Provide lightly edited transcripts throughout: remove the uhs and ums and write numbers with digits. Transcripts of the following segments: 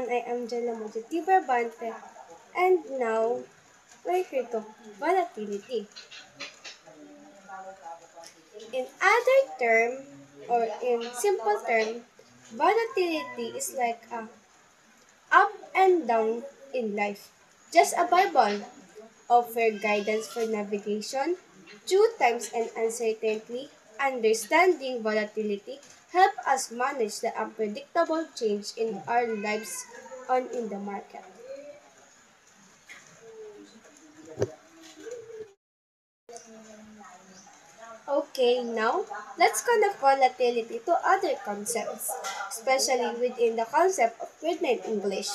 I am Jella Mojuti Brabante, and now we're here to volatility. In other term, or in simple term, volatility is like a up and down in life. Just a Bible offer guidance for navigation through times and uncertainty. Understanding volatility help us manage the unpredictable change in our lives on in the market. Okay, now let's connect volatility to other concepts, especially within the concept of gradient English.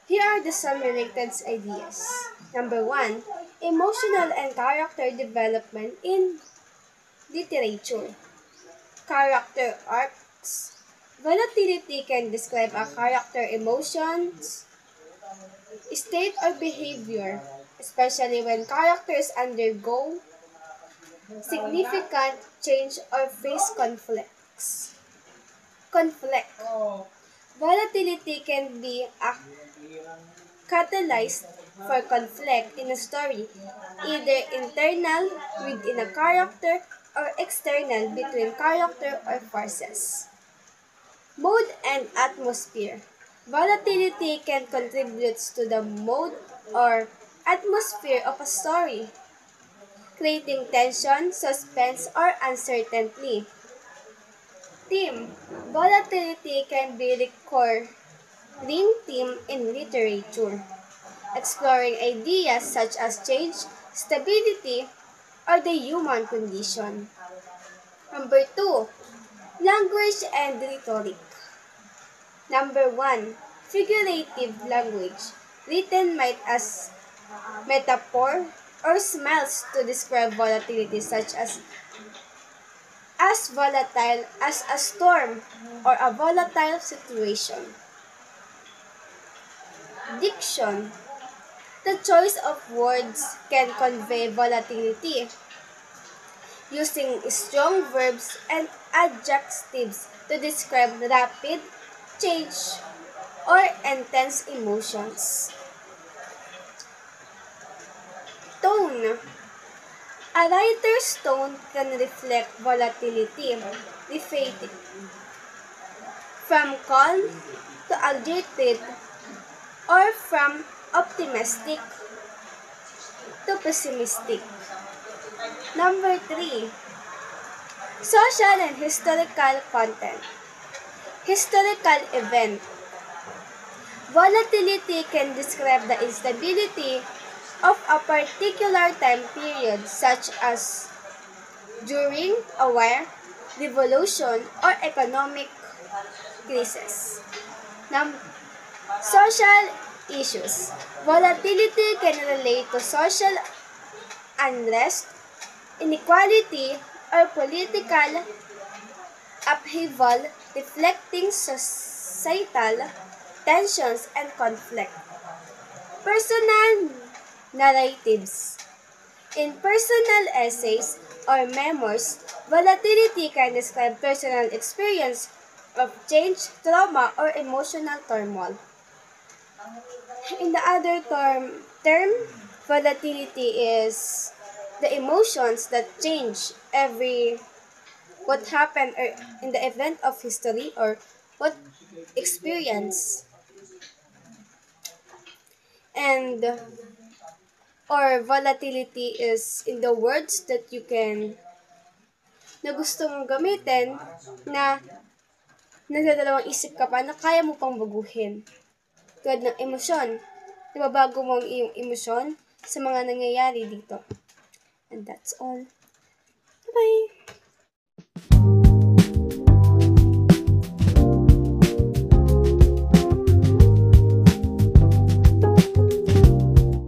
Here are the some related ideas. Number one, emotional and character development in literature. Character arcs. Volatility can describe a character emotions, state, or behavior, especially when characters undergo significant change or face conflicts. Conflict. Volatility can be a catalyst for conflict in a story, either internal within a character or external between character or forces. Mood and atmosphere. Volatility can contribute to the mood or atmosphere of a story, creating tension, suspense, or uncertainty. Theme. Volatility can be recurring theme in literature, exploring ideas such as change, stability, or the human condition. Number 2. Language and rhetoric. Number 1. Figurative language, written might as metaphor or smells to describe volatility such as volatile as a storm or a volatile situation. Diction. The choice of words can convey volatility, using strong verbs and adjectives to describe rapid change or intense emotions. Tone. A writer's tone can reflect volatility, differing from calm to agitated or from optimistic to pessimistic. Number 3. Social and historical content. Historical event. Volatility can describe the instability of a particular time period such as during a war, revolution, or economic crisis. Social issues. Volatility can relate to social unrest, inequality, or political upheaval, reflecting societal tensions and conflict. Personal narratives. In personal essays or memoirs, volatility can describe personal experience of change, trauma, or emotional turmoil. In the other term, volatility is the emotions that change every what happened or in the event of history or what experience and or volatility is in the words that you can na gusto mong gamitin na nagdadalawang isip ka pa na kaya mo pang baguhin. Tulad ng emosyon. Nababago mo ang iyong emosyon sa mga nangyayari dito. And that's all. Bye-bye!